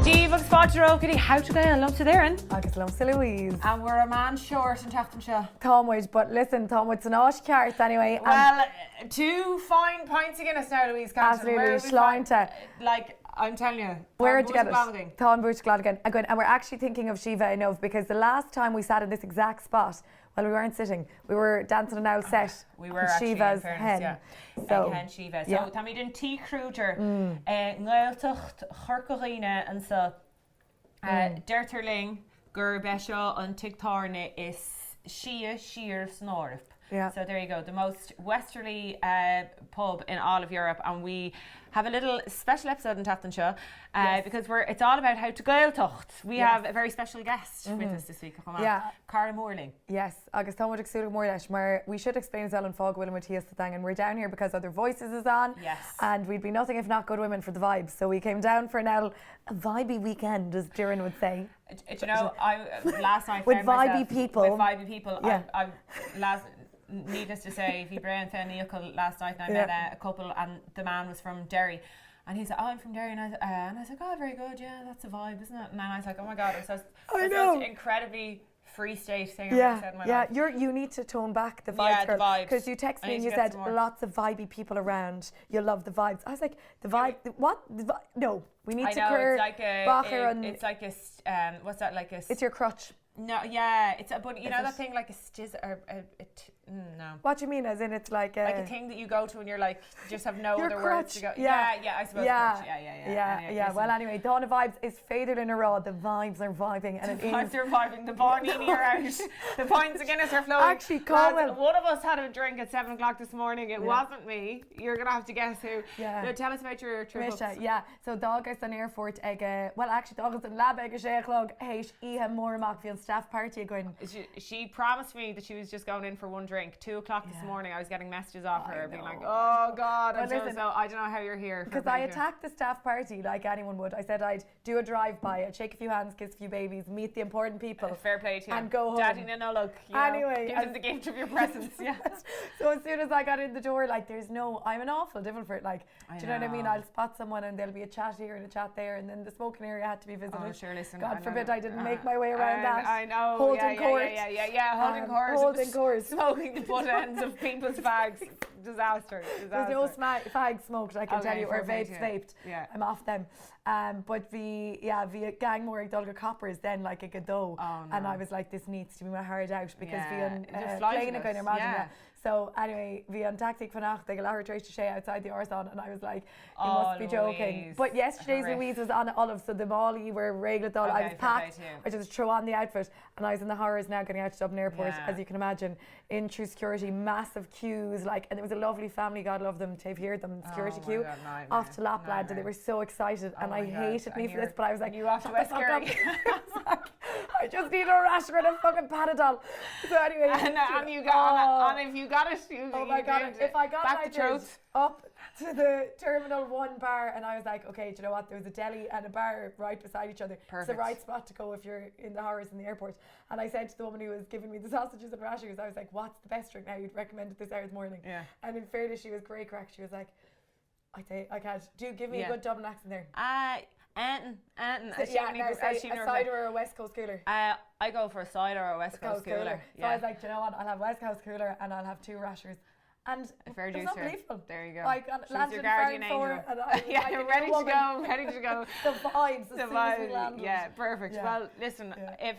Díomh Pádraig how to Gaeltacht, love to Doireann. Agus love to Louise. And we're a man short in Taachtanseo. Táimid, but listen, Táimid's an chairde anyway. Well, 2 fine pints of Guinness now, Louise. Absolutely, sláinte. Like, I'm telling you. Where'd you get it? Táimid Gladagan. And we're actually thinking of Shiva enough because the last time we sat in this exact spot, well, we weren't sitting. We were dancing an owl set. We were actually, Shiva's in fairness, hen. yeah. So, hen Shiva. So, yeah. táimid in tíchrúidir, nGaeltacht, chorcaghine and so deirtar ling gur beseo an tigtarne is sheer snorp. Yeah. So there you go, the most westerly pub in all of Europe, and we have a little special episode in Taachtanseo because it's all about how to Gaeltacht. We have a very special guest with us this week. Cara Morling. Yes, Agus Táimid ag súil mór leis, mar we should explain as well in fog Bhuel with thíos to Daingean. We're down here because Other Voices is on. Yes. And we'd be nothing if not good women for the vibes. So we came down for a vibey weekend, as Doireann would say. Do you know, I last night with found vibey myself, people. With vibey people. Yeah. Needless to say, if you brought in last night, and I met a couple, and the man was from Derry, and he said, "Oh, I'm from Derry," and I was like, "Oh, very good, yeah, that's a vibe, isn't it?" And then I was like, "Oh my God, it's such an incredibly free state thing I've ever said in my life." You need to tone back the vibes, the vibes. because you texted me and you said lots of vibey people around. You love the vibes. I was like, the vibe. What? No, we need to clear. It's like a what's that like a? It's your crutch. No, yeah, it's but you know that thing like a stiz or no. What do you mean? As in, it's like a thing that you go to and you're like, you just have no other crutch. Words to go. Yeah, I suppose. Yeah. Well, anyway, Dawn of Vibes is faded in a row. The vibes are vibing, and the vibes are vibing. The Barnini are out. The pints of Guinness are flowing. Actually, Colin. One of us had a drink at 7 o'clock this morning. It wasn't me. You're gonna have to guess who. Yeah. No, tell us about your trip. Yeah. So Dogus an airport well, actually Dogus an lab ag a séchlog héis ihe mórach fion staff party going. She promised me that she was just going in for one drink. 2 o'clock this morning, I was getting messages off her being like, "Oh God, I'm so I don't know how you're here." Because I attacked the staff party like anyone would. I said I'd do a drive-by, I'd shake a few hands, kiss a few babies, meet the important people. Fair play to you. And go home. Daddy no look. Anyway, give them the gift of your presence. Yeah. So as soon as I got in the door, like I'm an awful devil for it. Like, do you know what I mean? I'll spot someone and there'll be a chat here and a chat there, and then the smoking area had to be visited. Oh, sure, listen. God forbid I didn't make my way around that. I know. Holding court. Holding court. Smoking the butt ends of people's fags. Disaster. There's no fags smoked, I can tell you, or vapes vaped. Yeah. I'm off them. But the gang more dulga coppers then like a gado. Oh, no. And I was like, this needs to be my heart out because the playing a kind of imagine. So anyway, we on tactic fanach they got to Shay outside the Orson, and I was like, you must be joking. Louise. But yesterday's Louise was on Olive, so the Molly were regular all. I was packed. I just throw on the outfit, and I was in the horrors now getting out to Dublin Airport, as you can imagine, in true security, massive queues, like, and it was a lovely family, God love them, to hear them, security queue, off to Lapland, and they were so excited, and I hated me for this, but I was like, you off to West Kerry. I just need a rasher and a fucking Panadol. So anyway, and you got and if you got it, oh my God! If I got my truth up to the Terminal 1 bar, and I was like, okay, do you know what? There was a deli and a bar right beside each other. Perfect. It's the right spot to go if you're in the horrors in the airport. And I said to the woman who was giving me the sausages and rashers, I was like, what's the best drink now you'd recommend at this hour of the morning? Yeah. And in fairness, she was great crack. She was like, I can't. Do give me a good Dublin accent there. A cider or a West Coast cooler? I go for a cider or a West Coast cooler. So I was like, do you know what? I'll have West Coast cooler and I'll have 2 rashers. And a fair it was unbelievable. There you go. Like, she's your guardian angel. Ready to go. The vibes. The vibes. Yeah, perfect. Yeah. Well, listen, if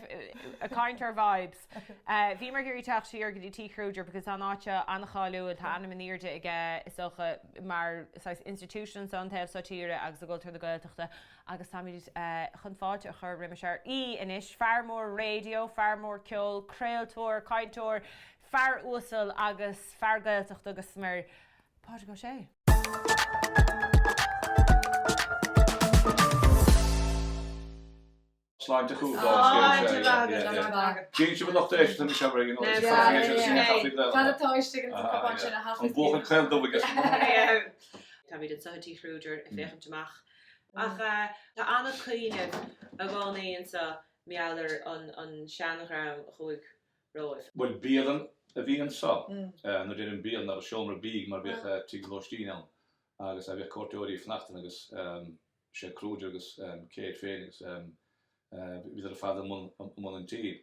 a counter vibes, bhí mar gurí teach siar go tí chrúidir because an áte an chaú tá anam níirde ige socha mar institution san teh so tíre agus a gultar the Gaeltachta agus táimid chun fáte a chur riimisear inis far more radio, far more ceol, craoltóir, chairde, far úsal agus far Gaeltacht agus mar Pádraig Ó Sé. Sláinte chuúd Jean si nach éis an searing an bóchan creil do agus. Tá mí satí chrúidir I féchimteach. Ach tá ana-chomhrá a bhánaíonn sa meallar an seanachram chuig roimh. Well, bíalan a bhí an sa. Na dé an bíal na a seomra bíg mar bheith tí glóistíí an agus a bheith cortóirí fnachtain agus sé cruúide agus céad féinnigus ví a fada man an tí.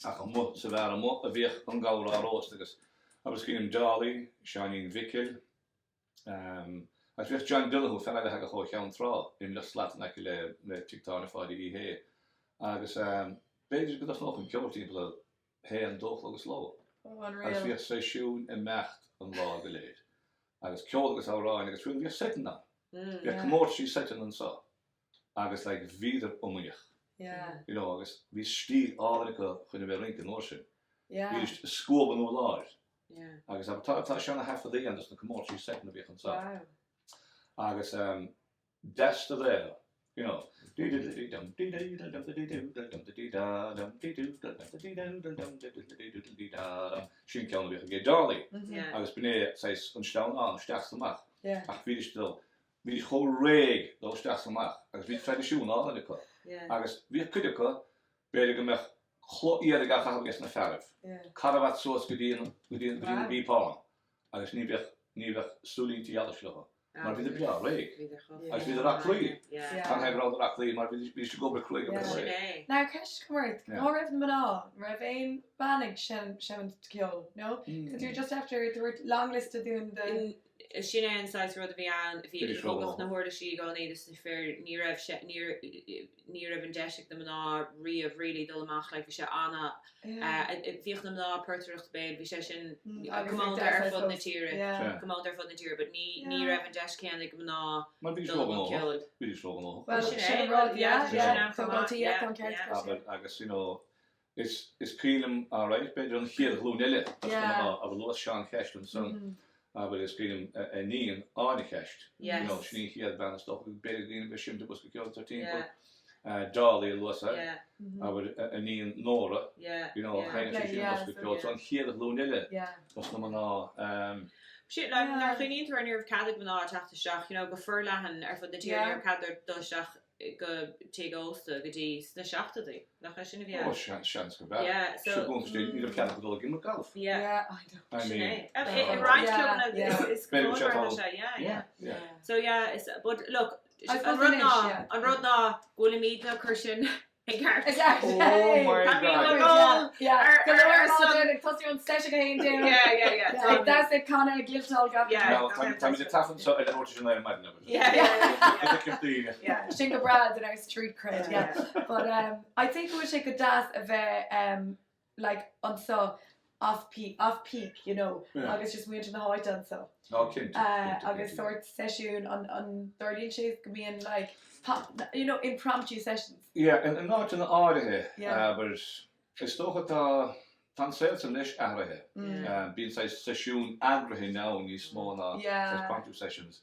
Ach an mu sa bhar mu a bhíoh an gáil arás agus agus cínim Dolly, Shining Vickil. Agus bhíoh John Dillahú fenna a cho cheantrá in le slat le titána fádi í hé. Agus beidir go noch an ceoltímpla hé an dóch agus lá. Agus bhíoh sé siún i mecht an lá go léid. Agus ceolgus áráin agus bhíoh setan na. Bhíoh commórtí setan an sa. Agus le víidir ommuich. Agus bhí stíl áiricha chun bheith rinc an nósin. Bhí scóban ó láir. Agus tá seanna hefaí an na commórtí setan a bhíoh an sa. Agus desta there, sin ceanna bhíoh a gé Dolly. Agus bné an steán an steach amach. Ach bhí stil. Bhí cho réig dó steach amach, agus bhí tradiisiún á chu. Agus bhí chuidecha beidir go meach chloíad a gacha gas na ferh. Carabhat sós go dtíon bípá, agus ní bheith súlíntí eile slucha. Mar bhí bia réig. Agus bhí a clí. Tá hebrá a clí, mar bhí go bre clí go ré. Now ceist cuirt, á raibh na maná, mar bhéon bannig sin ceol, no? Because you're just after the long list of doing the... Sinna anáis rud a bhí an bhí fogach na hórda sí gáí is fear ní raibh an deisiach na maná riamh rilí dul amach le bhí sé anna bhíoch na maná pertúireacht béid bhí sé sin commánta ar fud na tíre commánta ar fud na tíre, but ní raibh an deis céanna go maná bhí slógan agus is cílam á ráid beidir an chiad glúneile a bh luas seán cheistún san. Aber is cílim a níon ána cheist. Sní chiad bheanna stop beidir díana bheith siimta bus go ceoltóir timppla. Dolly a luasa, aber a níon nóra, haine sé sin bus go ceoltóir. An chiad a glúneile bus na maná. Shit, like, nar chuoíonn ar níor cadig maná teachtasteach, go furlahan ar fud na tíir níor cadidir dóisteach go teagósta go dtí na seachtaí nach sinna bhí. Oh, seans go bad. Yeah, so níor ceanna go dul gin mar galh. Yeah, I mean, right club is yeah. So yeah, but look, an rud ná bhfuil míad na chusin in ceart. Exactly. Oh my God. Yeah. That's the kind of guilt got. No, time is a tough one, so I don't know what you're going to Yeah. Shingle Brad and our street cred. Yeah. But I think we should go das of like on so off peak, Agus just went to the height and so. Agus sort session on 30 shades could be in like impromptu sessions. Yeah, and not in the order here, but it's toch het van zelfs een les aardige. Being say session aardige now in these small impromptu sessions.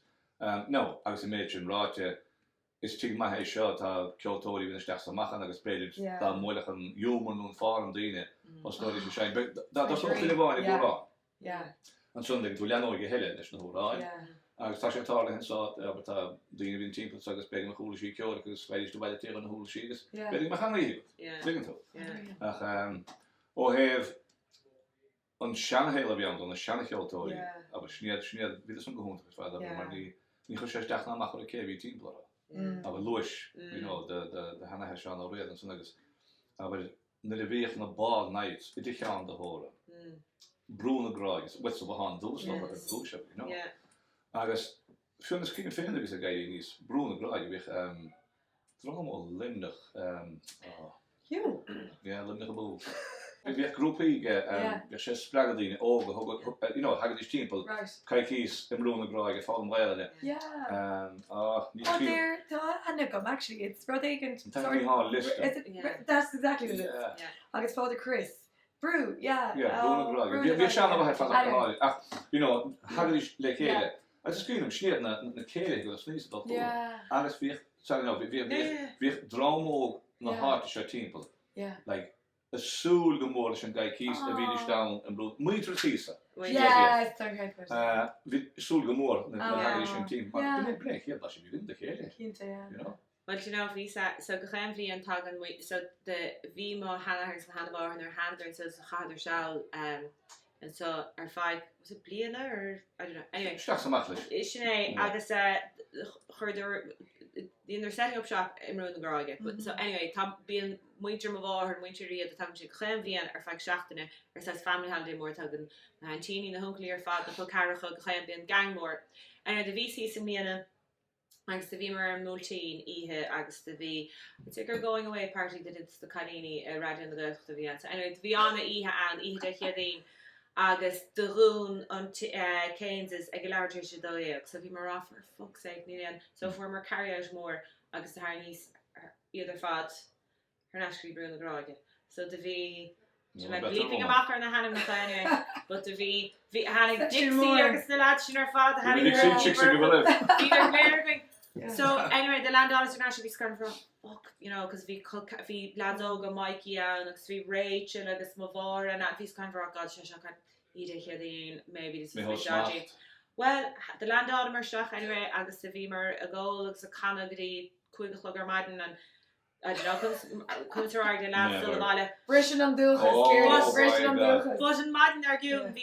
No, I was imagine right. Is tegen mij hij shot ceoltóir in de stad te maken, dat gespeeld dan moeilijk een human en farm dienen. Als dat is waarschijnlijk, dat is ook veel waarde voor. Ja. En zondag doe je nooit geheel, dus nog hoor. Agus tá sé tála hen sá aber tá dína bhín timp agus be na húla sí ceol agus féidir tú beidir an húla sígus. Be me chaí ligin tú. Ach ó heh an seanhéile bhían an seanna ceoltóir aber sníad ví an gohúnta fe mar ní chu sé deach ná nach chu a céhí timpla. Aber Louise, de hanna he seán á réad an san agus. Aber na le bhéoch na bád nait i d chean de hóra. Brúna gráis, wetsa bhán dús le a dúse, Agus fiúnas cín féin agus a gaiid níos brúna gráid bhíh drama limnach limnach a bú. Bhíh grúpaí bhíh sé spregadíine óga hagad is timppla caicís im brúna gráid a fáil mhaile. Tá hanna gom, actually, it's Rodaigan. That's exactly what it is. Agus Father Chris. Brew, brúna gráid. Bhí seanna bheit fáil ach, hagad is le chéile. I just scream sneer na céile go sníos dó. Agus bhíh drámó na háte sé timppla. Like a súl go mór an gaicís a bhí down an brú muidir tísa. Bhí súl go mór na sin tím. Mar bre chéad sé bhí de chéile. Well, bhí so go chaim bhí an tag an so de bhí má hanahars na hanabhar an ar hanadar so sa chadidir seáil and so our five was it bliana or I don't know. Anyway, is sinné agus chuir they're setting up shop in Rune and Grog. But so anyway, being winter mavor and winter read the time to claim Vian or fact shaftene or says family holiday more than Tini the hunkly or fat the carachtar claim being gang more. And the VC Simiana Agus the Vimer and Multeen ihe Agus the V it's like a going away party that it's the Kalini radio in the Gaeltacht so anyway the Viana ihe and ihe de Chiadine Agus the Rune on Keynes is agallamh so if you more off for fuck's sake so for more carry out more Agus the Harnies either fad her naturally brew in the grog so the V like leaping a macher in the hand of anyway but the V Hannig Dixie Agus the lads in her fad the Hannig so anyway the landowners are actually scared for fuck because we lads oga Mikey and we Rachel Agus Mavor and that he's kind of God maybe this is dodgy well the landowner stuff anyway Agus the Vimer a goal looks a canagri quick lugger madden and I don't know comes to argue last little while Brishan and Duchas Brishan and Duchas but in madden arguing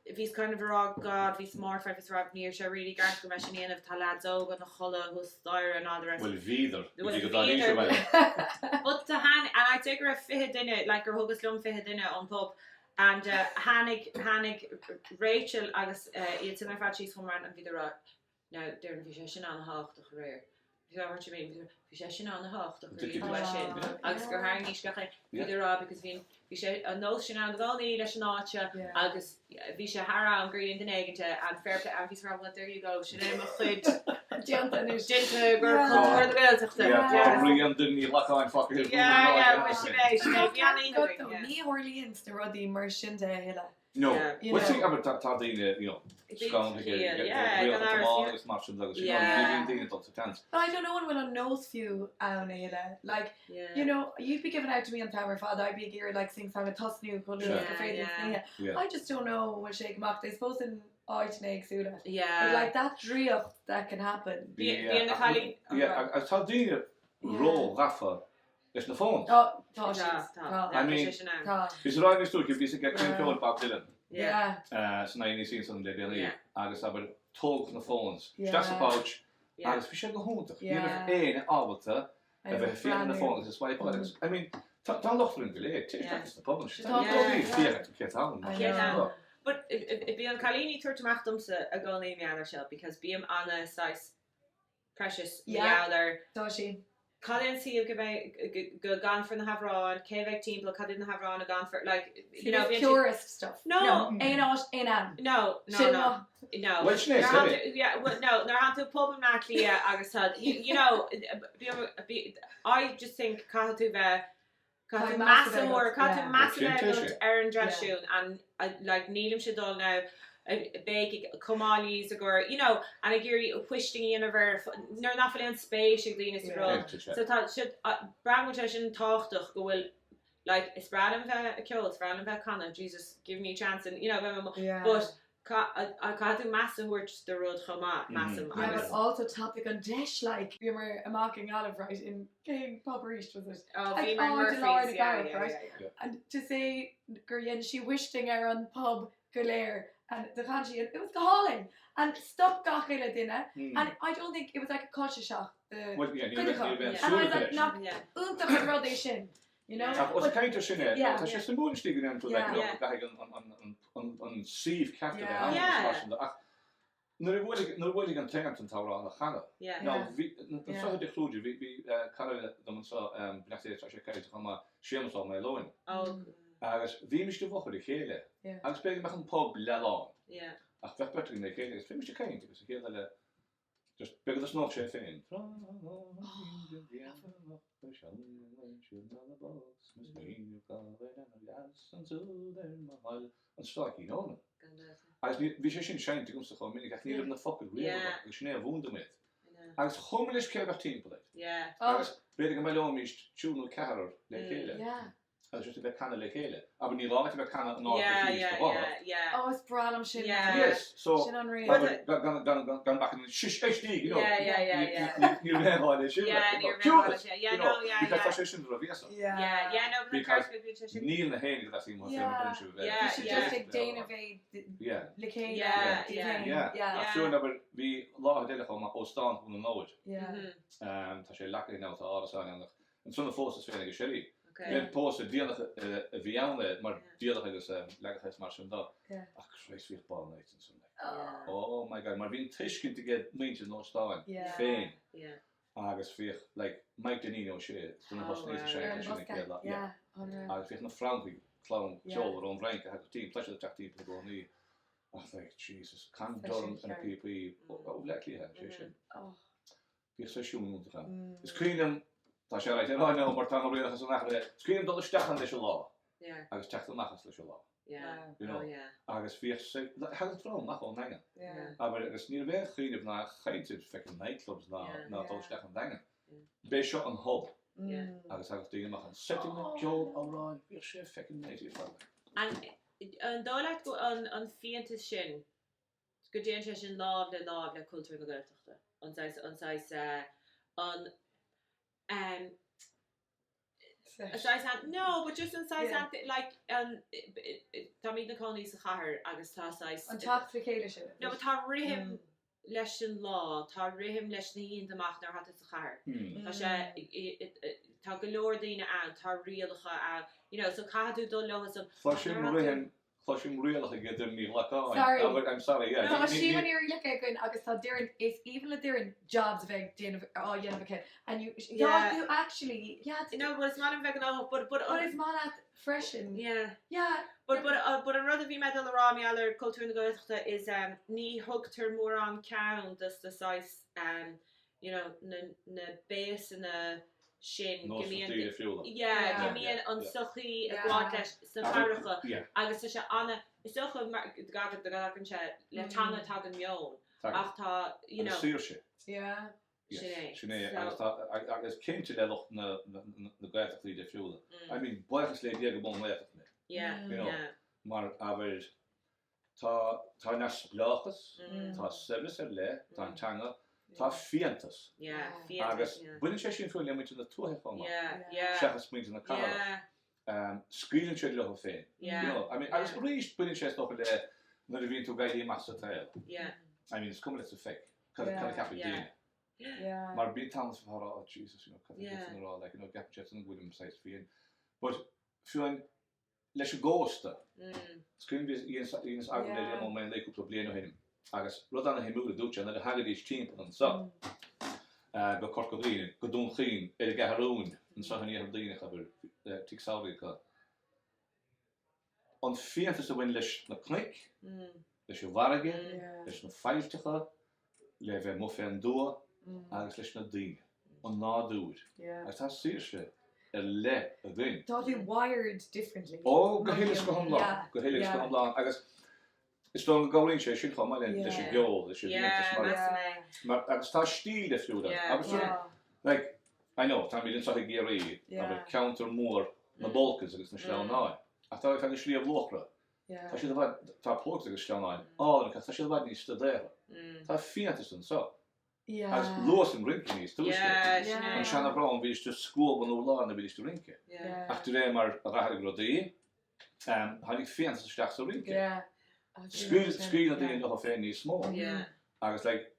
if he's kind of a rock god, if he's more for his rap near she really can't go machine in of Taladzo and the Hulla who's there and all the rest. Well, Vider. But the hand and I take her a fihid in it like her Hugus Lum fihid in it on pub and Hannig Rachel Agus it's in my fat she's from around and Vider now they're in Vishan on the Hawk the career. You know what you mean? Vishan on the Hawk the career. Agus go hang each guy Vider because we should a notion on the Goni leis nacha Agus vi se hara an green den egente and fair play and vi well there you go should aim a chud Dinta gur chuir the Gaeltacht brilliant didn't you lock on fucking Ní Orleans the ruddy mar sin de heile no what's think about that strong I don't know one will nose few like you'd be given out to me on Tower Father I'd be geared like sing song a toss new I just don't know what shake mock they suppose in like that drill that can happen I told you roll Rafa there's no phone I mean it's right next to if you get control Bob Dylan so now you see something they Agus aber talk na phones just about Agus we should go home een avonta we filmen de phones is why I mean dan nog een geleden that's the problem but it be on Kalini tour to machtumse a go name other shell because be Anna size precious there Doshi Colin see go gone for the Havron Kvec team but Colin the Havron gone for like purist stuff no which there had to pub and Mackley Agus had I just think Got massive Aaron dress shoe and like Neelam Shadol now big Kamali's or and I gear you pushing in over no nothing in space so that should brand which I shouldn't talk to go well like it's brand a kill it's brand Connor Jesus give me a chance and but I can't do massive words the road massive but also topic on dish like we were a mocking olive right in King Popper-East was it right and to say Gurian she wishing her on pub Galair and the country it was calling and stop gachile dinner and I don't think it was like a culture shock and I was like knock unta rhodation was kind of sin that's just a moon stick into like on sieve captain no would gan tent an tawra an chana now so de chluúde vi carach them so blessed sé caiite chama sémas á mé loin agus vi mis de woche de chéile agus spe me an pub le lá ach bet in de chéile fi mis kaint gus chéile just be the snow sé féin an stoki no Als vi sé sin sein gomste go min ik niet op na fokkel sne woende met. Als homelis ke team. Be me lo is tún kar le hele. agus just bheith canna le chéile. Aber ní ráid bheith canna ná Oh, it's bra sin. Yes, so sin unreal. Gan back in shish HD, you know. You have all this shit. Because that's just in the reverse. Because Neil the Haney that's in what you should just take Dana Vade. I'm sure that we a lot of data from Ostan from the knowledge. Tá sé lecha now to all the and some of the forces feeling shelly. Then post a deal a vianle, mar deal agus legatheis mar sin da. Ach, Christ, we've ball nights and Sunday. Oh my God, mar bhín tuiscin to get minch no stain. Féin. Agus fich like Mike Denino sé, dun hosnis sé sin céla. Agus fich na Frankie clown Joel on Frank had a team pleasure the team to go ní. I think Jesus, can Durham and PP likely have sé. Bhí sé siún te gaan. Is clean tá sé right, I know mar tan réachas an nachre. Scream dot stachan leis lá. Agus techt nachas leis lá. You know. Agus fich sé had tro nach on Daingean. Aber agus ní bheith clean na chainted fucking nightclubs na dot stachan Daingean. Be shot on hub. Agus agus ding machen setting the job around fich sé fucking native. And dálacht go an fiántas sin. Go déan sé sin láb le cultúr na Gaeltachta. No, but just inside like táimid na colonies a chahar agus tá sais an tactficéile sin. No, but tá rihim leis an lá, tá rihim leis na híon amach nar hat a chahar. Tá sé tá go leor daoine an tá rialacha a, you know, so cadú dul legus an Flushing really get them me like sorry. I'm sorry, yeah. No, she when you're looking going Agus tá Darren is even if they're in jobs of and you actually no, but it's not in vegan but it's not that freshen. But an rud a bhí me an rá me aller cultúr na Gaeltachta is ní hugtar mór an count just the size you know na base and the sin gimíon an sochaí a glád leis san characha agus is se anna is socha gagad an se le tanna tag an mion ach tá you know Sinné agus céimte le na Gaeltachtaí de fiúla. I mean buchas le dé go bon leach me. You know, mar aber tá nas blachas, tá sebes le, tá tanga, tá fiántas. Agus buinn sé sin fuil limit na tuathe fáma. Sechas muinte na cara. Scríann sé le féin. You know, I mean agus ríist buinn sé stop le na bhín tú gaidí mas tail. I mean it's coming to fake. Kind of cappy dine. Maar be tans van haar, oh Jesus, you know, like you know, get jets and good size for you. But feeling let's go stuff. Screen is eens argument om mijn leek op probleem heen. Agus rot aan hem moet doen, en de hagedis team en zo. Bij kort gedien, gedaan geen, geharoon, en zo gaan hier op dingen hebben. Tik salvika. On fiántas win leis na knik, leis je warge, leis na feiltige, leven mo fan door. Agus leis na daoine an nádúir. Agus tá síirse le a bhain. Thought you wired differently. Go héiles go lá. Go héiles go lá. Agus is tó an gáíonn sé sin chum leis leis gheall mar agus tá stíl de fiúda. Agus like I know, tá míid an sa géirí a counter mór na bolcas agus na sleáin. A tá fan slí a bhlóchra. Tá si tá plóg agus sleáin. Tá si bhhaid ní stadéire. Tá fiántas an so. As Louise and rinken is too. And Shanna Brown is just school when all and is to rinken. After them are a rare grody. Had ik fiántas stach so rinken. Screen at the end of any small. I was like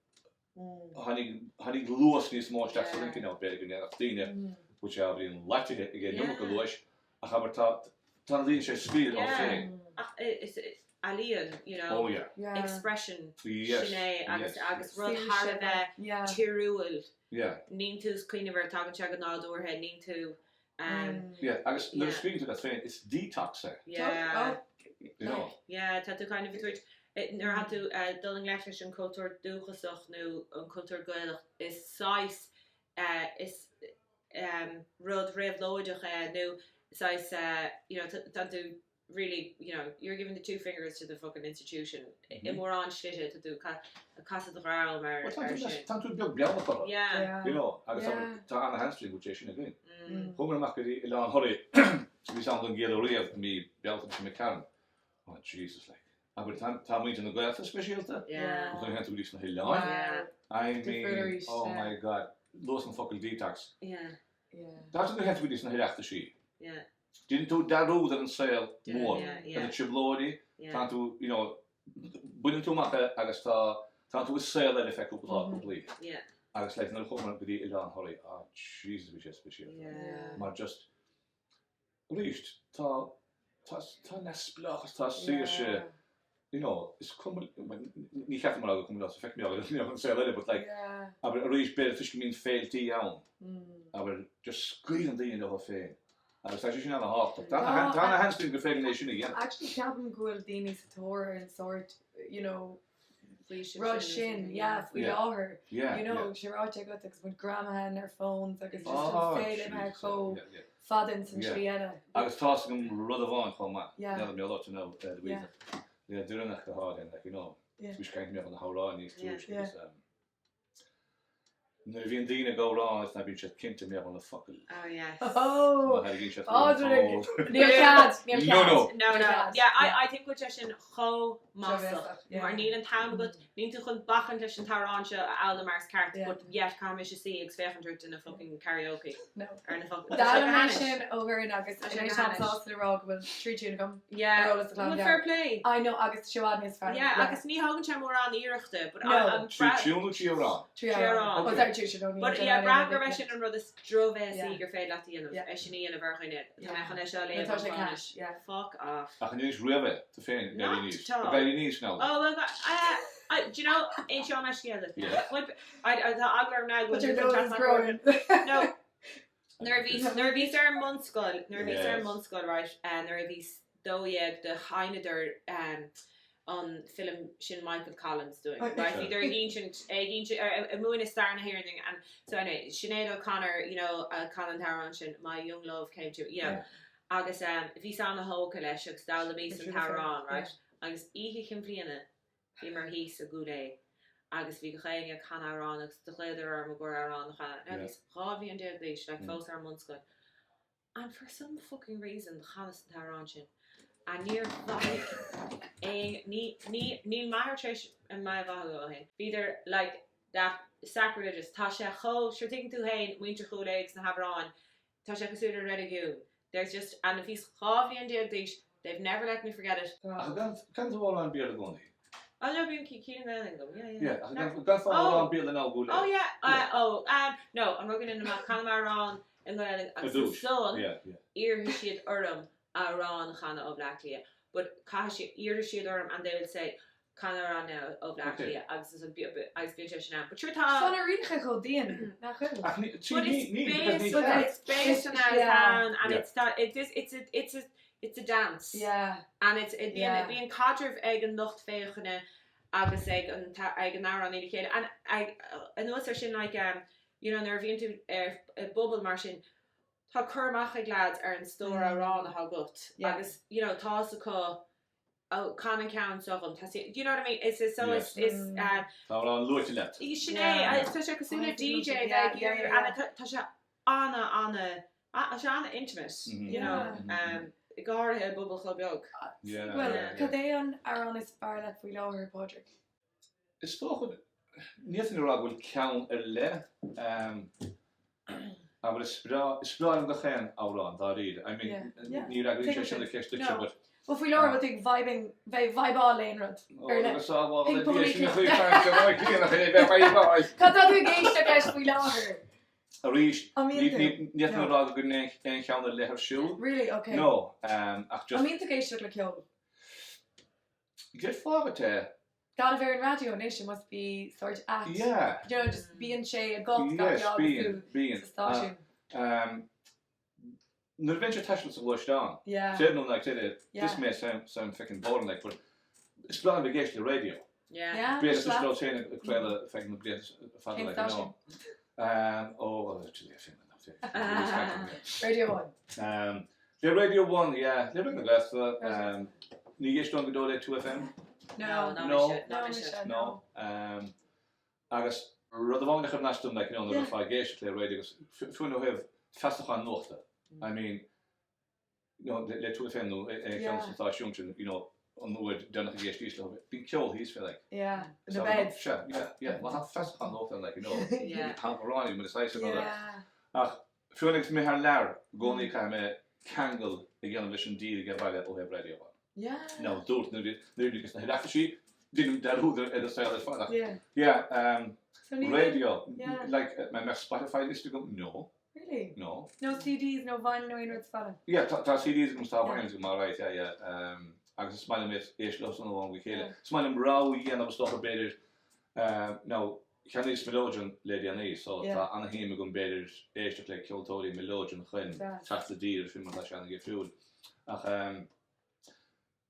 had ik Louise ní small stach so rinken out better than Dine, which I've been latching it again. No go Louise. I have tan lín sé screen of thing. Alien, you know, expression, Sinead, agus rud hard of tirúil. Nín tú's clean of her tagan teag ná dúrthe, nín tú. Agus le screen to that thing, it's detoxing. You know. Tá tú kind of twitch. Nar hat tú dulling leis an cultúr dúchasach nó an cultúr Gaelach is sais is rud réamh lóideach nó sais you know tá tú really, you know, you're giving the two fingers to the fucking institution. More on shit to do a casa de real mar. Tant tú beg bealna for. You know, agus tá anna hamstring which is again. Homer mach í lá horí we sound on gheall riamh me Gaeltacht to McCann. Oh Jesus, like. Aber táimid an Gaeltacht specialta. Yeah. We're going to have to release the hill line. Yeah. I mean, oh my God, lost some fucking detox. Yeah. That's going to have to release the hill after she. Yeah. Didn't do that road and sale more. Yeah. And the chiblody. Yeah. Tanto, you know, wouldn't too much Agus tanto was sale that effect up bplé. Yeah. Agus like no come with the ilan hurry. Oh Jesus, we just special. Yeah. Maar just reached ta nesplach ta serious. You know, it's come. Niet gaat maar komen dat effect meer. Dat niet sale but like. Aber reached better fish mean fail tea down. Aber just screaming the in the whole thing. Agus tá sin an hácht. Tá handsting go féidir nation again. Actually, ceapan ghfuil daoine sa tóir and sort, you know, rud sin, faoi láthair. You know, siráte go agus bud gramaithe in their phones agus just an féile me có fadin san sliana. Agus tá gom rud a bháin chomh ma. Now me a lot to know Louise. Yeah, Doireann the hard and like you know, which kind me on the whole on these two. Nu vi en dina go wrong if I've been just kinta me on the fucking. Oh yes. Oh. No. Yeah, I think we're just in cho muscle. Maar niet een town but niet te goed bachen tussen tarantje Aldemar's cart but yet come as you see expectant in a fucking karaoke. No. Or in a fucking. That animation over in Agus. I shot sauce the rock with treat you to come. Yeah. Good fair play. I know Agus Siobhan is fine. Yeah, Agus ní hagan sem more on the iireachta but I'm But yeah, Brad Gervation and Ruther's drove a seeger fade at the end of Eshini and a virgin it. Yeah. Fuck off. I can use River to fein very nice now. Oh well, do you know ain't your mash together? Yeah. I thought Aglar now but your nose is growing. No. Nervís Munskul, right? And nervís dóiag the Heineder on film Shin Michael Collins doing right. Either ancient a moon is starting here and so anyway, Sinead O'Connor, you know, Colin Taron, my young love came to Agus if he's on the whole collection, style the beast and Taron, right? Agus ihe kimpliana, Fimer he's a good day. Agus vi gechang a Canaron, the leather or Magoran, and he's Ravi and Dead Beach, like both our months good. And for some fucking reason, Hannes and Taron and near like Neil Mahertrish and my vago either like that sacrilegious Tasha Ho sure taking to hain winter cool eggs and have on Tasha consider ready go. There's just and if he's coffee and dead dish, they've never let me forget it. Can't the wall on beer going. I love being keeping that them. Yeah. That's all on beer the now go. Oh yeah. No, I'm working in the Conamaron and the son. Ear his shit Urum. Around Hannah of Blacklia, but Kashi ear she dorm and they would say Canara now of Blacklia. Agus is a bit now. But you're talking. Son really go Dean. But it's based on our town and it's a dance. Yeah. And it's being cadre of agallamh féachana agus agallamh an indicated and I know there's like you know they're into a bubble marching. Tá chumach lads an store arán a ha gut. Agus, you know, tá a common count of them. You know what I mean? It's tá an luite let. Sinead, it's such a sooner DJ that year and tá Ana intimate, you know. Garda bubble club yoke. Well, cadé an is barla faoi láthair Pádraig. Is toch niet in rag will count le. Aber it's bra go chen áran dá ríd. I mean, ní rag we should the kiss but well, faoi láthair think vibe all lane rod. Cadá tú géiste leis faoi láthair. A ríis niet an rag go ne chean le her siú. Really? Okay. No, just I mean to géiste le ceol. Get forward Got a radio nation must be sort of you know, just being Shay a golf being no adventure tashles of washed on. Said no like said this may sound fucking boring like but it's not a the radio. Be just go saying a crowd fucking the place father like no. Radio 1. The Radio 1, they're in the glass Ní is don't go to 2FM. No. Agus rud bháin nach nastum like you know the five gauge play radio fún no have fast on nochta. I mean le tú féin ceantáisiún an nuair denna géist ísle bhí ceol híos fé the bed. má fest an nó ránní mu is ach fiúnig mé haar leir gcónaí cha me cheangal i gceanna leis an dír ge bailile ó heb radio. No, dúirt nugus na hedafaí didn't darúidir ar a saoil fáile. Radio, like my Spotify list go no. Really? No. No CDs, no vinyl, no inwards fada. Yeah, tá CDs go stá vinyl go mar right, agus smaile mit éis los an bháin go chéile. Smaile rá dhéana am stocha beidir no cheanna is melódian le déanaí, so tá ana-híime go beidir éiste le ceoltóirí melódian chuin tata dír fi mar leis anna go fiúil. Ach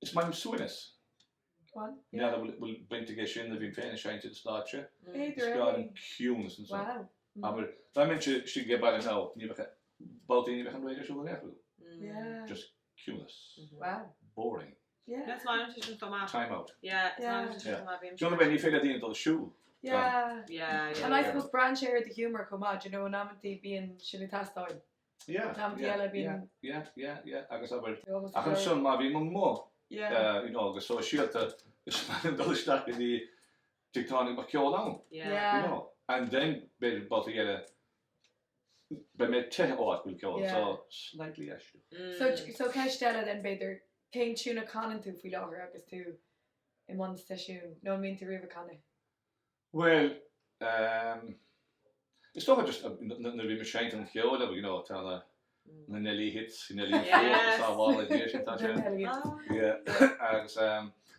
is maim suanas. Ja, dat wil brengt sin dat we fijn zijn te starten. Het is gewoon cues en zo. Maar dat mensen should get by now. Nie bouwt in we gaan weten zo lekker. Just cues. Wow. Boring. That's why I'm just from time out. John ben niet veel dat in tot de show. Yeah. And I suppose brand share the humor come out, you know, namanti being shilitastain. Namanti being. Yeah. Agus aber. Ach, son maar wie mo. Agus so shielta is dul stack in die tectonic mar ceol down. And then better both together by me te oat will ceol, so slightly extra. So Castella then better came tuna canon to fi láthar agus tú in one station. No mean to river canna. Well, it's not just na vi me shaint an ceol, you know, tell na Nelly hits, Nelly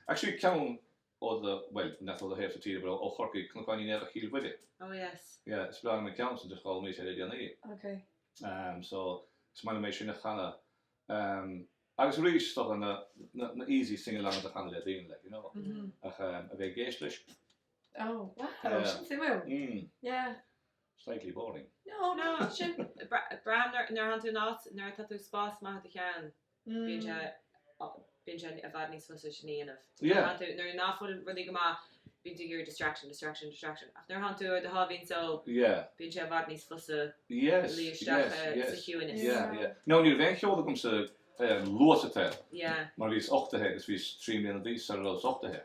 actually count all the not all the hair for tea, but all hockey can never heal with it. Oh yes. Yeah, it's blowing my counts and just call me said Okay. So it's my nation of Hannah. I was really stuck on the easy sing along with the Hannah like you know. A bit geistlich. Oh wow. Yeah. Slightly boring. No. Bram nar han tú nát nar tá tú spás má a chean bin a bhad níos fusa sníanamh. Nar náfuil rudí go má bin tú gur distraction. Ach nar han tú de hábhín so bin a bhad níos fusa líosteach sa hiúinis. No, ní bheith ceolala gom sa luasathe. Mar bhís 8 is bhís 3 million dís ar los 8.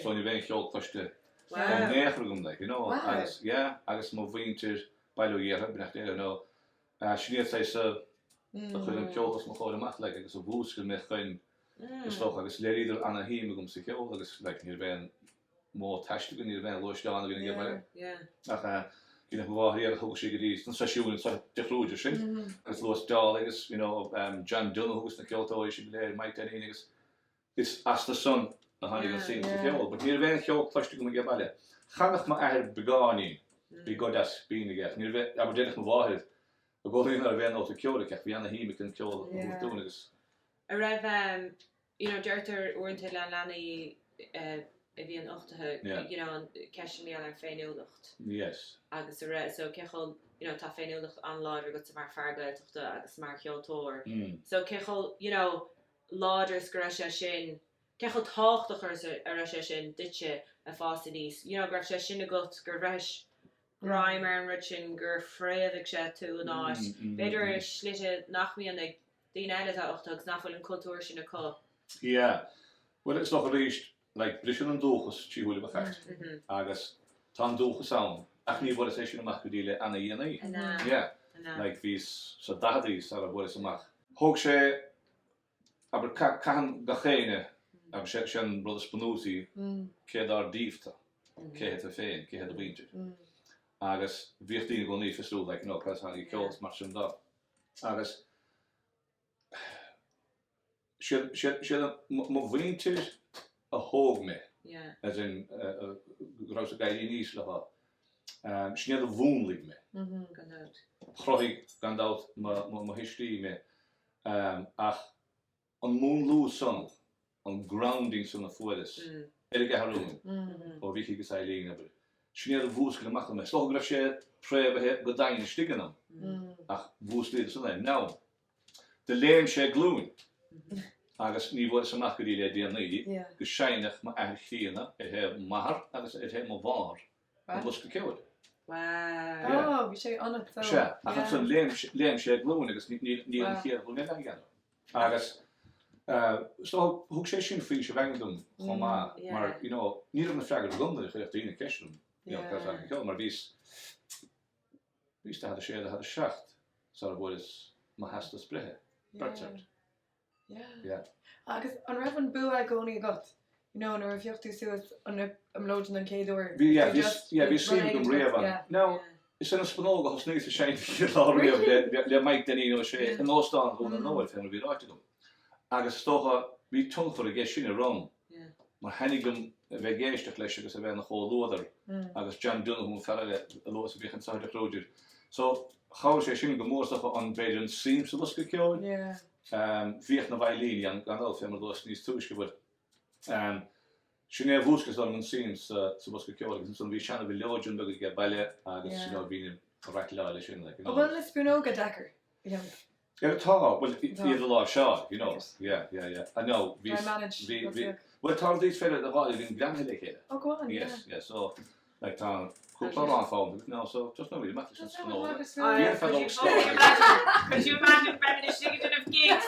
So ní bheith ceol coiste néchar gom like, you know. Agus má bhaintir bailú dhéar bin achtéile nó sníad sé sa chuir an ceoltas má chóir amach like agus a bhúscail me chuin is stoch agus léidir ana-híime gom sa ceol agus like níor bhein mó taiste go níor bhein loisteána gona ge baile. Ach gine bhháir thug sé go dtí an sesiún delúidir sin agus los dá agus you know John Dunn na ceoltóir sin léir Mike Daingean agus is as the sun na hánig an sin sa ceol, but níor bhein ceol taiste gona ge baile. Chanach má air begáí bí godas bíine ge. Níor bheith aber dénach má bháir a ggóí ar bhein ó a ceolala ceach bhí ana-híime an ceol dún agus. A raibh deirtar uintí le leanaí a bhí an 8 you know an ceisiní ar féiniúlacht. Yes. Agus a raibh so cechol you know tá féiniúlacht an láidir go mar feargailteachta agus mar ceoltóir. So cechol you know láidir go sé sin cechol táchtachar ar sé sin ditse a fásta níos. You know gur sé sin a gut gur bhreis Grime an rutin gur fréadh sé tú an áis. Beidir slite nachmíon ag daoine eile a 8 agus nafuil an cultúir sin a có. Yeah. Well, it's not reached like British and Dochus, she will have effect. Agus, Tan Dochus sound. Acne, what is it? You must be like ana-aoi. Yeah. Like these, so daddies are what is a mach. Hogshe, aber can gachene, aber shen brothers Panusi, kedar diefta, kehet a fein, kehet a winter. Agus, 14 go niet verstoeld, like no, press on the kills, much and that. Agus, She'll winter a hog me. As in grosse Gaeltacht leha. She had a woundling me. Chroig gan out ma history me. Ach on moon loose sun on grounding sun of forest. Elke haroon. Or wiki gesailing aber. She had a woos can machen me. Slag graf she preve go Daingean sticken on. Ach woos lead sun now. The lane she gluing. Agus ní bhfuil samach go dtí le déanaí, go seinach má air chéana he mahar agus he má bhar an bus go ceil. Wow. Bhí sé anna tá. Se, ach san léim sé glún agus ní an chéar bhfuil mé gan. Agus, so thug sé sin faoi sé bhegandum chomá, mar, ní an na freagar gunda chuocht daoine ceisiúm, mar bhís de had a sé had a seacht, so bhfuil is má heasta sprithe, bertart. Agus an raibh an Bhuel gcónaí agat, nuair a bheochtú suas an lóidin an céadúir. Bhí sí gom riamh. Now, is an spanóga hos snéis a séint lá riamh le maiid den ó sé an nóstán gún an nóir féin bhí ráite gom. Agus stocha bhí tunchar a ggéis sin a rom, mar henigum bheith géisteach leis agus a bheith nach chódóidir, agus John Dunham ferile a lós a bhí an sáide cróidir. So, chair sé sin go mórstacha an beidir an sim sa lusca ceoin. Bhíoch na bhaid líní an ganál féin mar lós níos túisce bud. Sinné bhúscas an sim sa lusca ceoin, agus an bhí seanna bhí leoidún beag go baile agus bhí correct le lei sin. Bhfuil is spúnóga deacair? Tá, well, iad lá seo, I know, well, tá these féile a bháil hín glanhe le chéile. Oh, go on, Yes, so, like tá cúpla an fáil, no, so just no really matters. Could you imagine Brendan is shaking of gigs?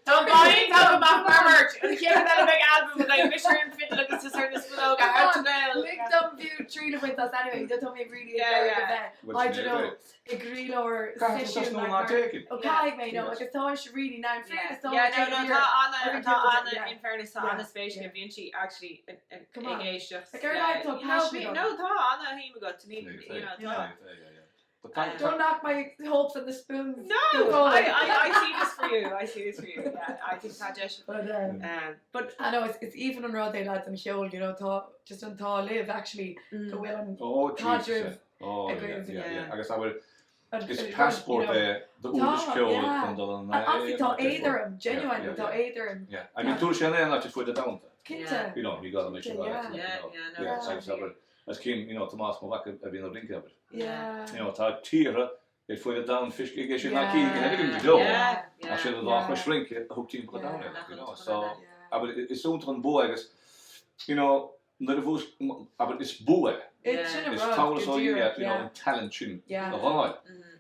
Don't buy talk about merch. And here that a big album with like Fisher and Fiddle like it's a certain spinoga. How to know? Linked up view treated with us anyway. They told me really I don't know. A grill or session like okay, mate, no, like it's all should really now in fairness. Anna in fairness to Anna space and Vinci actually engaged just like no, Anna he got to me, don't knock my hopes on the spoons. No, I see this for you. Yeah, I think that just. But I know it's even on road day lads and show, just on tall live actually go well and conjure. I guess I would. It's passport there, the English kill and all that. I thought either genuinely thought either. Yeah, I mean, two Shannon like to put it down. You got to make sure that. As came, Tomas Movak have been a drink of it. Tá tíre, it put it down fish gigs in that key, and everything to go. I should have lost my shrink, a hook team put down so, but it's so on boy, I guess, but it's boy. It's tower so talent chin. Right.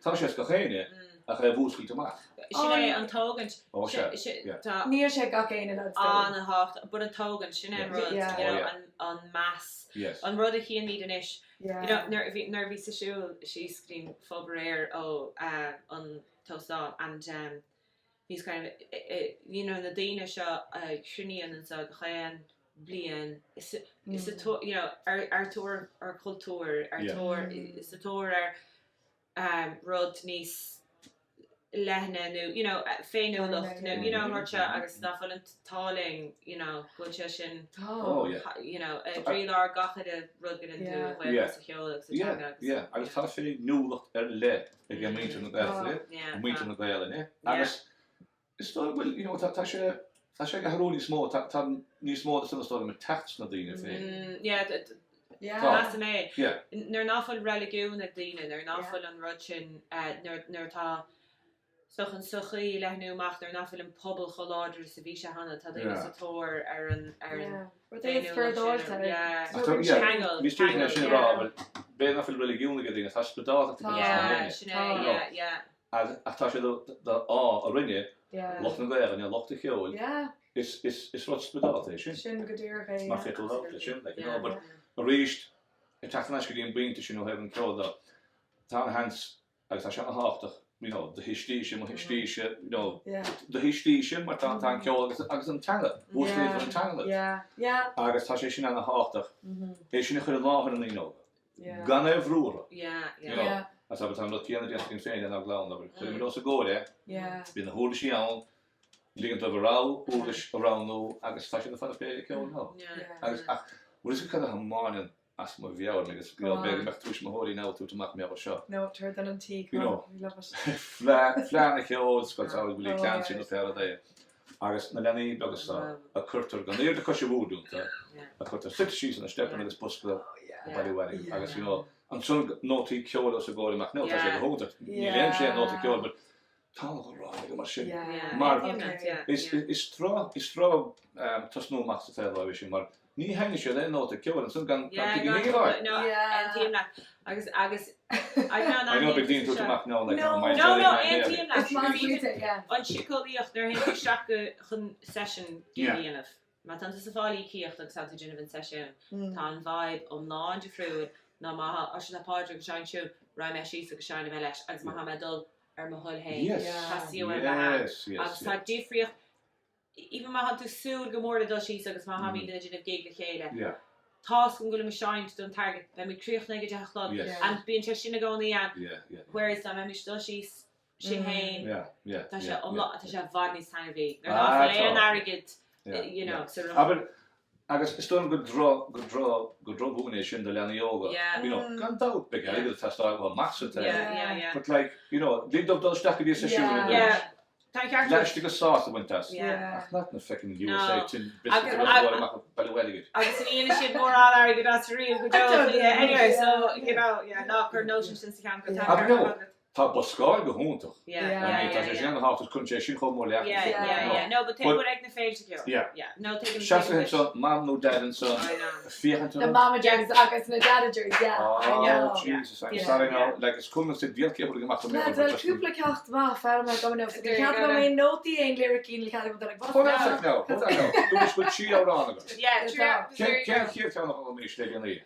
Tasha's Kahane, I have Wuski to math. Sinead an tógan Níor sé gach éine an hácht, but an tógan Sinead rud an mass an rud a chéan míad an isis. Nervhí sa siúil sí scrín fóbréir ó an tosá and he's kind of na daine seo sríníon an sa chéan blian is a Artúr ar cultúr Artúr is a tóir ar rud níos lehne féiniúlacht marse agus nafuil an táling goilse sin drílar gachad a rugad an tú sa cheolach agus tá fé núlacht ar le ag an míú na gaile míú na gaile agus is bhfuil tá sé go haróí smó tá ní smó san sto me techt na daine fé. Nar náfuil religiún a daine nar náfuil an rud sin nar tá soch an suchaí lehnúach nar náfuil an pobl choláidir sa bhí se hanna tá daine sa tóir ar an Ní sin rá bé náfuil religiúna go daine tá spedá tá sé a rinne locht na gair an locht a cheol is rot spedá sin go dtíir mar fé sin but a réist e tatan go dtíon binte sin ó hefn ceolda tá hans agus tá se a háach de histíise mar histíise de histíise mar tá ceol agus an tanga bhúsléh an tanga agus tá sé sin an háach é sinna chuir láhar an nó gan é bhrúra as tá le tíanana cin féin an glán chu mí a ggóide bí na thuúla sí an ligant ará úlis aránú agus tá sin na fan pe ceol ná agus bhfu is chu a máin as má bheabhar agus be me túis móí ná tú amach mé seo. No tuir an tí Fleanna ceol scoil bhfuil cean sin na féad é agus na lenaí agus a chuirtar gan éir de cos bhúdúnta a chuirtar si an stepan agus busca bailhhaing agus an sun nótaí ceol a ggóileach nó sé go hóta. Ní léon sé nóta ceol, but tá go rá go mar sin. Mar is trá tasnúach sa féadh sin mar Ní henne sé le nó a cean sun gan No, and tíimlacht agus I know big dean toach no like no, and tíimlacht an sicóíocht ar hen seach chun session díanamh. Ma tan sa fáí cíocht agus Santa Genevieve session tá an vibe om ná de friúid ná maha as na Pádraig Ó Sé ra me sí agus seanna me leis agus maha me dul ar ma hol hé pasíú ar agus tá difriocht even ma han tú súd gomórda dul sí agus ma ha mí de gig le chéile. Tá gon go me seint don target be mi cruch neige delad an bíon se sinna gcóí an whereas na me mi dul sí sin hain tá se omlá tá se bhar níos tainna bhí. Léon agad you know agus sto go drogúné sin de lena yoga gan da be testá max but like dé do sta dí se leis go sá win test na fecin USA tin agus in si mór á go as ri go anyway so nach chu notion sin can go tá boscáil go húntaach tá sé sin há chun sé sin chomór le no but ag na féil no se mam nó dadan son fihan the Momagers agus na dadagers Jesus I'm sorry now like it's cum sé díal cébal go mat cúpla cecht má fer me go ce mé nótaí ein lyricí ce dú sí árán mé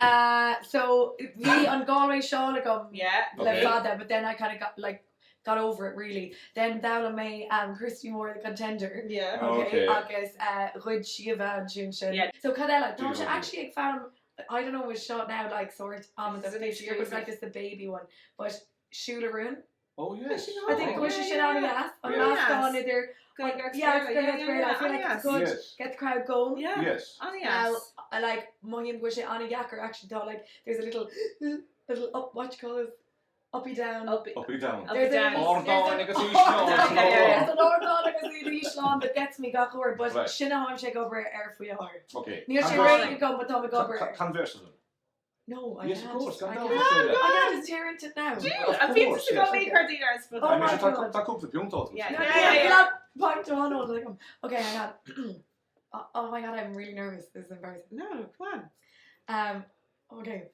so bhí an gáéis seála gom le fada but then I kind of got over it really. Then Dowla May Christy Moore the contender. Agus Rud Shiva June. So Cadella, don't you actually found I don't know was shot now like sort it was like this the baby one, but Shularoon. Oh yes. I think was she on last on either I feel like it's good. Get the crowd going. Yes. I like Mohiam Bush on a yacker actually thought like there's a little up what you call it uppy down. There's an ordán agus íslán that gets me got over, but sinna I'm shake over faoi. Okay. Near she ready to go, but Tommy Gobber. Converse them. No, yes, of course. I can't just tear into it now. I'm people to go make her dinners, but I mean, talk up the pion Yeah. Point on like okay, I got. Oh my god, I'm really nervous. This is embarrassing. No, come on. Okay.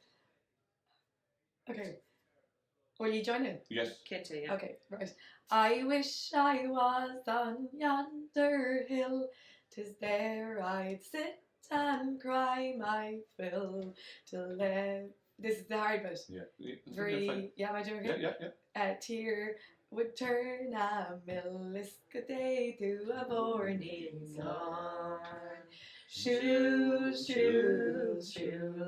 Will you join in? Yes. Kitty, Okay, right. I wish I was on yonder hill, 'tis there I'd sit and cry my fill till this is the hard bit. Am I doing it? Yeah. A tear would turn a millisk-a-day to a morning sun. Shoo,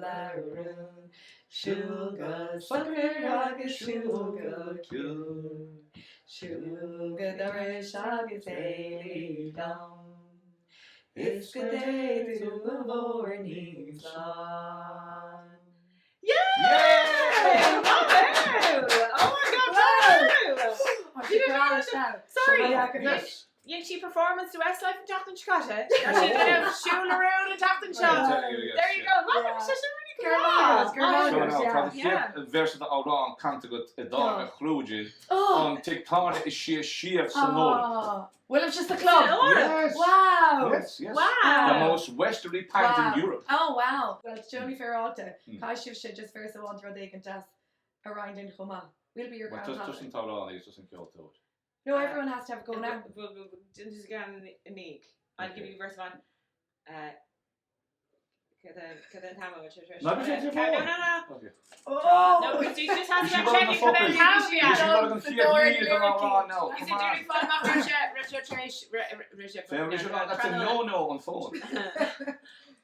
la-roon. Shulga sucker agus shulga cure. Shulga darish agus eili down. It's good day to a morning sun. Yay! Oh my god! Sorry. Yes. She performance to Westlife and Jackton Chicago. She did a shool around and Jackton Shot. There you go. Verse the árán canta go a dá a chrúide an titána is siamh san nóra. Well, it's just the club. Yes. Wow. Yes. The most westerly part in Europe. Oh wow. Well, it's Johnny Ferrata. Kaishiv should just first want to they can test around in chomh. We'll be your ground. Doesn't árán, it's just ceoltóir. No, everyone has to have a go now. Just again, Nick. I'll give you verse one. No. Oh! No, because you just have to check That's a no on phone.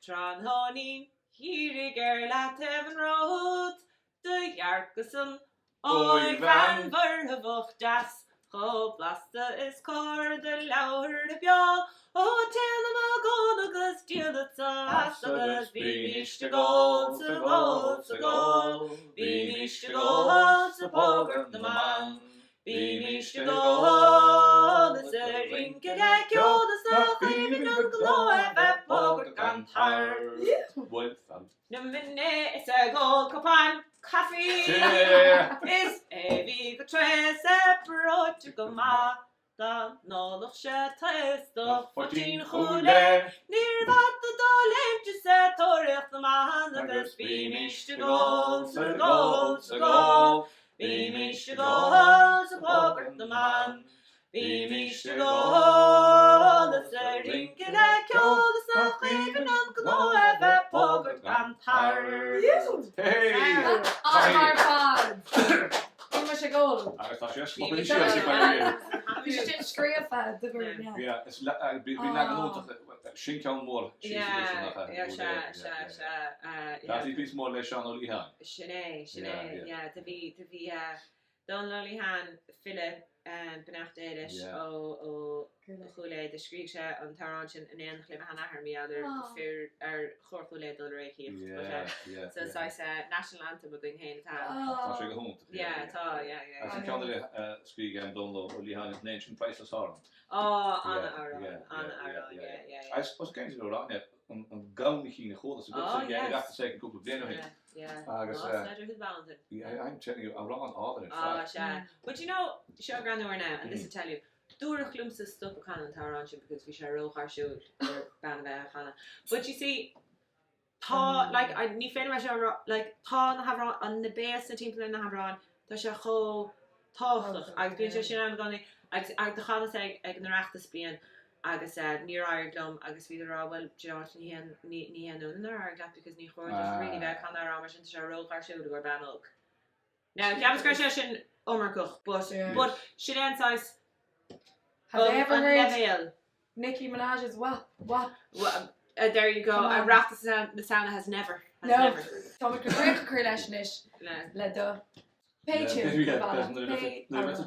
Tran honin, hier Gaeltacht heaven road, de Jarkussen, oi van verhevocht das. Go blasta is carde lauer de bja. Oh, tell them I'll go Agus deal the sauce. Agus be mich to go, be mich to go, to poker the man. Be mich to go, the serving get killed the stuff. Even on the low at poker cantar. No minute, it's a gold coupon. Coffee is a big trace separate to go ma dan nolach sé taistach fotín chuile níor vat a dáléimte sé tóireacht na man agus bíimiiste gól sa gól sa gól bíimiiste gól sa bógart na man bíimiiste gól is le rinke le ceol is nach chuimhin an gó a bheith bógart gan tar. Hey! On our pod. Bhí mar sé ggóil. Agus tá sé slopin siasí baile. Bhí sé scríofa de bhir. Yeah, it's bí leganúnta sin ceann mór. Tá pís mór leis an olíhan. Sinné, tá bhí don olíhan Philip benacht éidir ó chuúla de scríb se an tarrán sin in éon chléim hana ar míidir fear ar chorchúla dul réici. So it's national anthem a going héin tá. Tá sé go húnt. Tá. Sin ceann le scríb an don olíhan is nation priceless harm. Ana-aoi. I suppose games go around it an gaunnig in goal so good yeah have to say a couple of dinner Agus I'm telling you around all but you know show grand now and this will tell you Dúra chlumsa stuff a can tar because we share roll shoot or ban Hannah but you see tá like I ní féin like tá na have on the base na team na have ran tá sé cho táach ag bí sin an gani ag de chan ag na reachtas blian agus níor airlumm agus bhí ráhfuil ní anú na airglaat because ní chóir really bheith chu rá mar sin se rollchar siú go banach. Now ceapascar sé sin ommarcoch but sin anáis Have you ever heard Nicki Minaj's what? There you go. I wrapped the sound has never. No. Tom McGregor creation le do. Patreon. Never to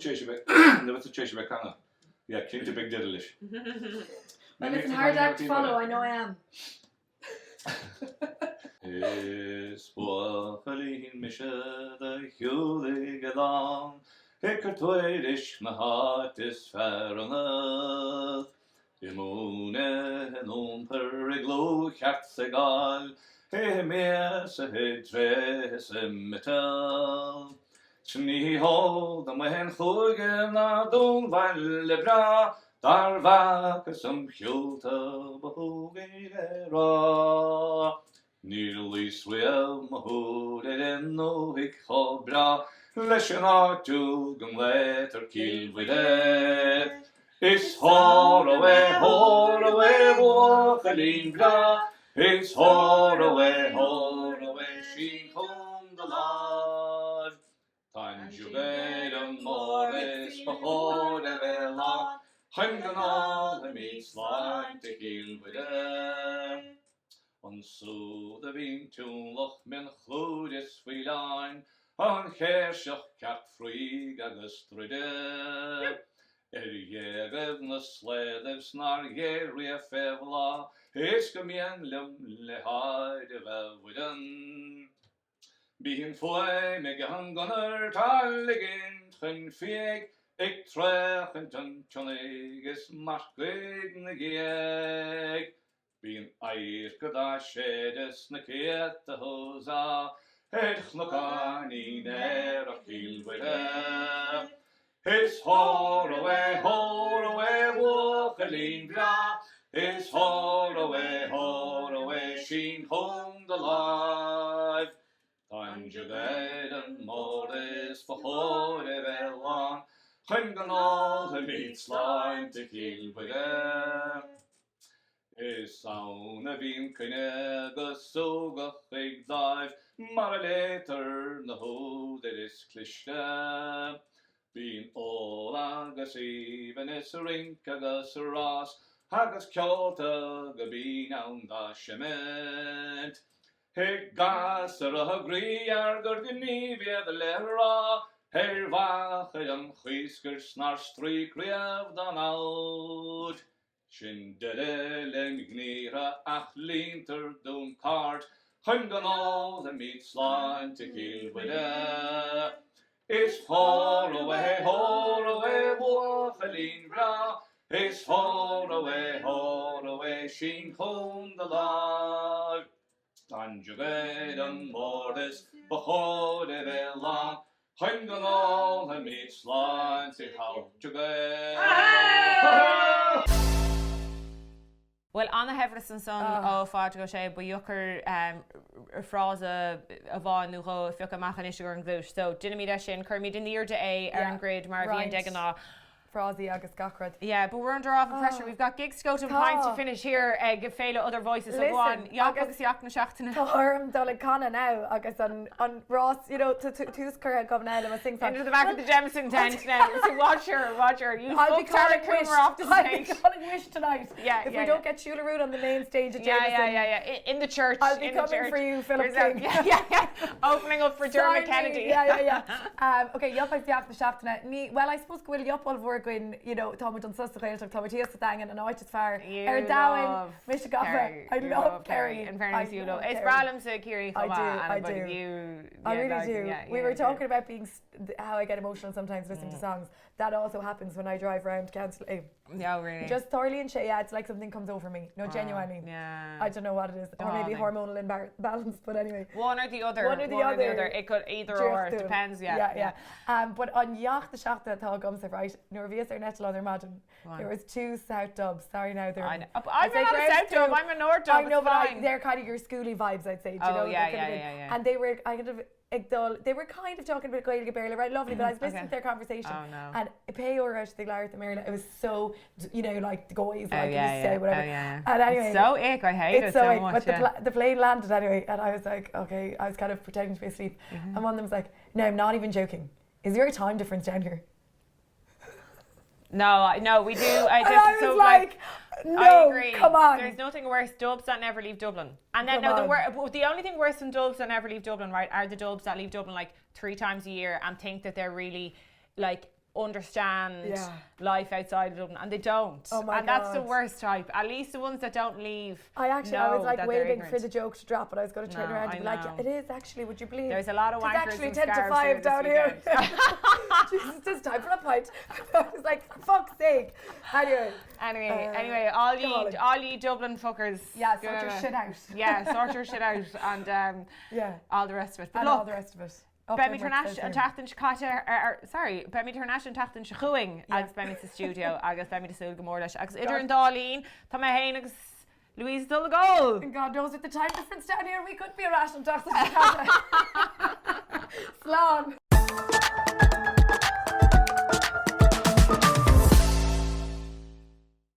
chase back on. Yeah, came to big diddleish. Well, it's a hard act to follow. I know I am. Is bochalihin mishe the hulig along. Hickertoirish na heart is fair enough. Imune en omperiglo hjertsegal. He mes a hedres metal. Sni hold am hen chuge na don valle bra. Dar vake som hjulta behoge ra. Nearly swim hoed en no ik ho bra. Leis an áitiúil go létar cíl bhuiile. Is thór away bhuachalín bra. Is thór away sin chum the láid. Táimid an mór is bachór a bheith lá. Chaim gan áil a míid sláim te cíl bhuiile. An súd a bhín túnlach min chlúd is faoi láin. An cheirseach ceap fríg agus truide. Dhéagah na sléadh snar géirí a féhla, is go mian lim le haid a bheith bhuidan. Bhíonn faoi me gan ganar taligin chun fiag, ag trech an tunnig is marcaig na géag. Bhíonn air go dá sédas na céad a hósa, Edch nog aan in er a cíl bhuiile. Is thór away bhuachalín bra. Is thór away sin chum the láid. Táimid an mór is bachór a bheith lá. Chaim gan áil a míid sláim te cíl bhuiile. Is saun a bhíon cuine agus sógach ag daibh. Mar a létar na hód is cliste. Bhíonn ó agus íban is rink agus rás, agus ceolta go bhíonn ann dá sement. Hic gas ar a hagrí ar gur gníomh le rá, bhacha an chuisgur snar stríc riamh don áid. Sin deile le gníra ach líntar dún cart, Chaim gan áil a míid sláim te cíl bhuiile. Is thór away bhuachalín bra. Is thór away sin chum the láid. Táimid an mór is bachór a bheith lá. Chaim gan all na mí sláin sa chairde. Well, ana-chomhrá an son ó Pádraig Ó Sé ba dheochar frása a bháin nó go fiocha machchan isisiú ar an glúis. So, duine míad sin chur míad in níorda ar an grid mar bhíon Daingean Frosty Agus Gachrad. Yeah, but we're under awful pressure. We've got gigs to go to and pints to finish here. Give Fleadh other voices. So go on. Agus Iach na Seachtaine. Torm Dolig Conna now. Agus on Ross, you know, to Curra Governor and sing into the back of the Jameson tent now. So watch her. You fuck Tarek Coomer off the stage. I'll be calling Wish tonight. Yeah, if we don't get Shula Root on the main stage at Jameson. Yeah. In the church. I'll be coming for you, Philip King. Yeah. Opening up for Dermot Kennedy. Yeah. Okay, Yup, I've the Shaftana. Well, I suppose Will Yup all work when, you know, táimid an susta Gaeltacht táimid thíos Daingean an áit is fear Daingean mis gafa. I love Kerry. In fairness, you love. It's bralam sa Kiri. I do. I really do. We were talking about being how I get emotional sometimes listening to songs. That also happens when I drive around Council. Yeah, really. Just thoroughly and Shay, it's like something comes over me. No, genuinely. Yeah. I don't know what it is, or maybe hormonal imbalance. But anyway, one or the other. It could either or. It depends. Yeah. But on Yacht the Shacht that all comes right. Nervious or net on their madam. There was 2 South dubs. Sorry now they're. I'm not a South dub. I'm a North dub. I know, but they're kind of your schooly vibes, I'd say. Oh yeah. And they were they were kind of talking about Gaeltacht barely, right? Lovely, but I was listening to their conversation. Oh no. And pay or out the Glart the Maryland. It was so, you know, like the guys, like you say whatever. And anyway, it's so ick. I hate it so much. But the plane landed anyway, and I was like, okay. I was kind of pretending to be asleep, and one of them was like, "No, I'm not even joking. Is there a time difference down here?" No, we do. I was like, no, I agree. Come on. There's nothing worse. Dubs that never leave Dublin. And then the only thing worse than dubs that never leave Dublin, right, are the dubs that leave Dublin like 3 times a year and think that they're really like understand life outside of Dublin, and they don't. Oh my God. That's the worst type. At least the ones that don't leave. I was like waiting for the joke to drop, but I was going to turn around and be like, it is actually, would you believe? There's a lot of wankers. It's actually 10 to 5 down here. Jesus, it's time for a pint. I was like, for fuck's sake. Anyway, all you Dublin fuckers. Yeah, sort your shit out. Yeah, sort your shit out, and all the rest of it. But all the rest of it. Bemi Tarnash and Tachtan Shakata, sorry, Bemi Tarnash and Tachtan Shachuing, agus Bemi to studio, agus Bemi to Sul Gomordash, agus Idar and Darlene, Tama Hain, agus Louise Dull goal. And God knows with the time difference down here, we could be a rational Tachtan Shakata. Slán.